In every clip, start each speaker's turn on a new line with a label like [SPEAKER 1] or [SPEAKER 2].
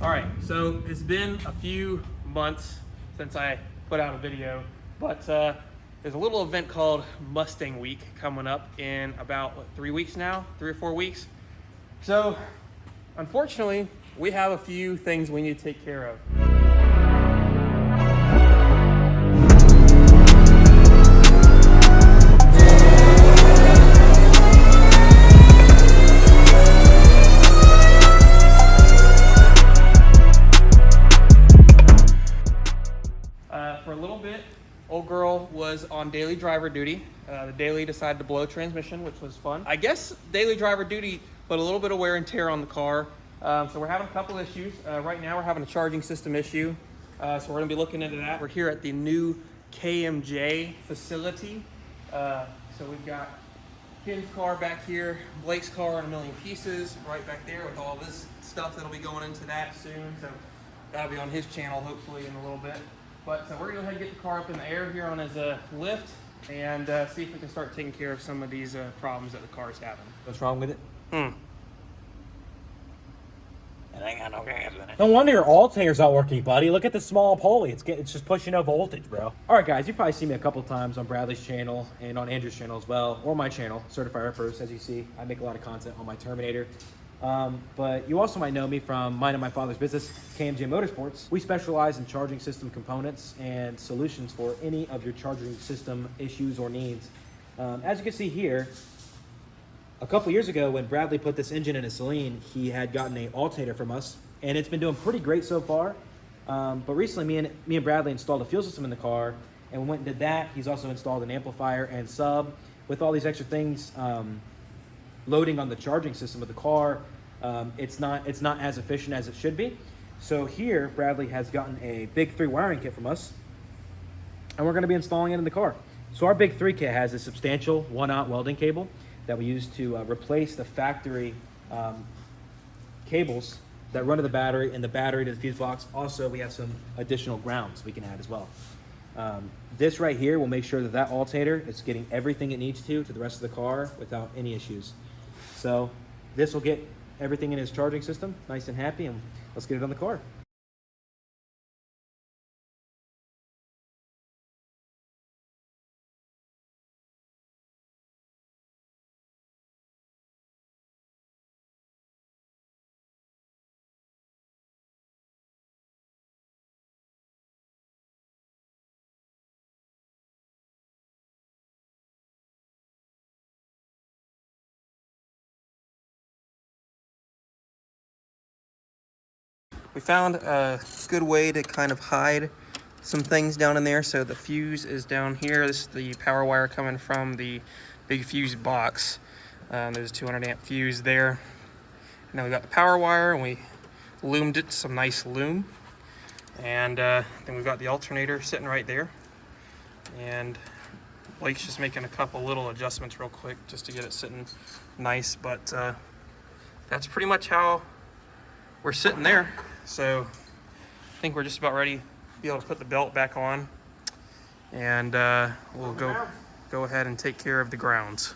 [SPEAKER 1] All right, so it's been a few months since I put out a video, but there's a little event called Mustang Week coming up in about 3 weeks now, 3 or 4 weeks. So unfortunately, we have a few things we need to take care of. For a little bit, old girl was on daily driver duty. The daily decided to blow transmission, which was fun. I guess daily driver duty put a little bit of wear and tear on the car. So we're having a couple issues. Right now we're having a charging system issue. So we're gonna be looking into that. We're here at the new KMJ facility. So we've got Ken's car back here, Blake's car in a million pieces right back there with all this stuff that'll be going into that soon. So that'll be on his channel hopefully in a little bit. But we're gonna go ahead and get the car up in the air here on his lift and see if we can start taking care of some of these problems that the car's having.
[SPEAKER 2] What's wrong with it?
[SPEAKER 1] It
[SPEAKER 2] ain't got no gas in it. No wonder your alternator's not working, buddy. Look at the small pulley. It's just pushing no voltage, bro. All right, guys, you've probably seen me a couple times on Bradley's channel and on Andrew's channel as well, or my channel, Certified Rippers. As you see, I make a lot of content on my Terminator. But you also might know me from mine and my father's business, KMJ Motorsports. We specialize in charging system components and solutions for any of your charging system issues or needs. As you can see here, a couple years ago when Bradley put this engine in a Celine, he had gotten an alternator from us, and it's been doing pretty great so far. But recently, me and Bradley installed a fuel system in the car, and we went and did that. He's also installed an amplifier and sub. With all these extra things loading on the charging system of the car, it's not as efficient as it should be. So here, Bradley has gotten a Big 3 wiring kit from us, and we're going to be installing it in the car. So our Big 3 kit has a substantial 1-aught welding cable that we use to replace the factory cables that run to the battery and the battery to the fuse box. Also, we have some additional grounds we can add as well. This right here will make sure that that alternator is getting everything it needs to the rest of the car without any issues. So this will get everything in his charging system nice and happy, and let's get it on the car.
[SPEAKER 1] We found a good way to kind of hide some things down in there. So the fuse is down here. This is the power wire coming from the big fuse box. There's a 200 amp fuse there. And then we got the power wire, and we loomed it some nice loom. And then we've got the alternator sitting right there. And Blake's just making a couple little adjustments real quick just to get it sitting nice. But that's pretty much how we're sitting there. So I think we're just about ready to be able to put the belt back on, and we'll go ahead and take care of the grounds.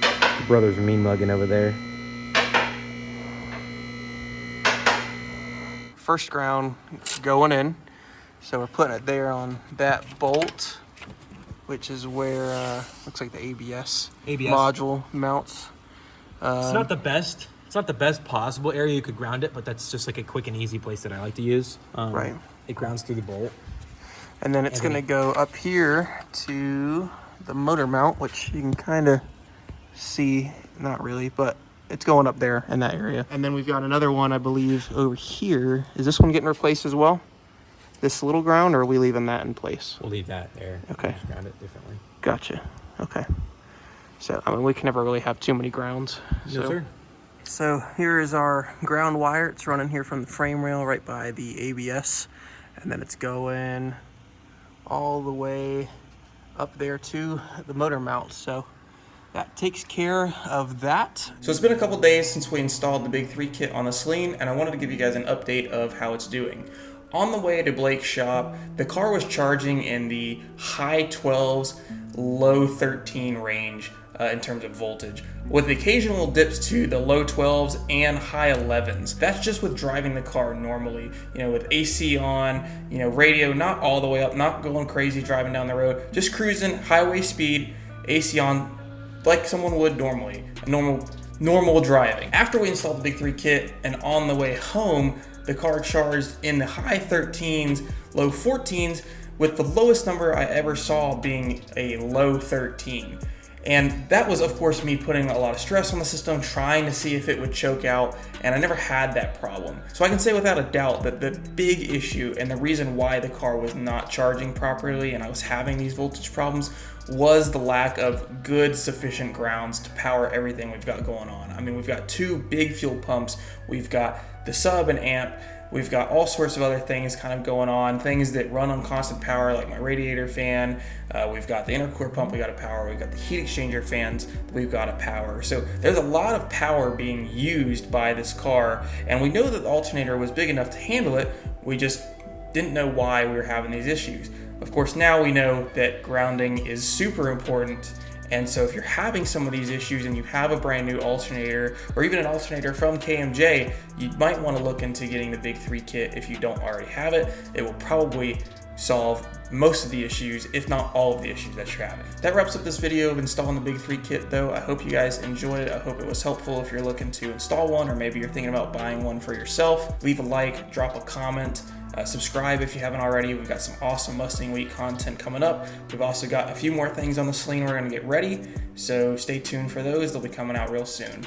[SPEAKER 2] The brothers are mean mugging over there.
[SPEAKER 1] First ground going in, so we're putting it there on that bolt, which is where looks like the ABS module mounts.
[SPEAKER 2] It's not the best. It's not the best possible area you could ground it, but that's just like a quick and easy place that I like to use.
[SPEAKER 1] Right.
[SPEAKER 2] It grounds through the bolt.
[SPEAKER 1] And then it's going to go up here to the motor mount, which you can kind of see, not really, but it's going up there in that area. And then we've got another one, I believe, over here. Is this one getting replaced as well? This little ground, or are we leaving that in place?
[SPEAKER 2] We'll leave that there.
[SPEAKER 1] Okay.
[SPEAKER 2] Just ground it differently.
[SPEAKER 1] Gotcha. Okay. So, I mean, we can never really have too many grounds.
[SPEAKER 2] Yes, sir.
[SPEAKER 1] So here is our ground wire. It's running here from the frame rail right by the ABS. And then it's going all the way up there to the motor mount. So that takes care of that. So it's been a couple days since we installed the Big 3 kit on the Celine, and I wanted to give you guys an update of how it's doing. On the way to Blake's shop, the car was charging in the high 12s, low 13 range in terms of voltage, with occasional dips to the low 12s and high 11s. That's just with driving the car normally, you know, with AC on, you know, radio not all the way up, not going crazy driving down the road, just cruising highway speed, AC on, like someone would normally, normal driving. After we installed the Big 3 kit and on the way home, the car charged in the high 13s, low 14s, with the lowest number I ever saw being a low 13. And that was, of course, me putting a lot of stress on the system, trying to see if it would choke out, and I never had that problem. So I can say without a doubt that the big issue and the reason why the car was not charging properly and I was having these voltage problems was the lack of good, sufficient grounds to power everything we've got going on. I mean, we've got 2 big fuel pumps, we've got the sub and amp, we've got all sorts of other things kind of going on, things that run on constant power like my radiator fan, we've got the intercooler pump we got to power, we've got the heat exchanger fans that we've got to power. So there's a lot of power being used by this car, and we know that the alternator was big enough to handle it, we just didn't know why we were having these issues. Of course, now we know that grounding is super important. And so if you're having some of these issues and you have a brand new alternator or even an alternator from KMJ, you might want to look into getting the Big 3 kit if you don't already have it. It will probably solve most of the issues, if not all of the issues that you're having. That wraps up this video of installing the Big 3 kit though. I hope you guys enjoyed it. I hope it was helpful if you're looking to install one, or maybe you're thinking about buying one for yourself. Leave a like, drop a comment. Subscribe if you haven't already. We've got some awesome Mustang Week content coming up. We've also got a few more things on the sling we're going to get ready, so stay tuned for those. They'll be coming out real soon.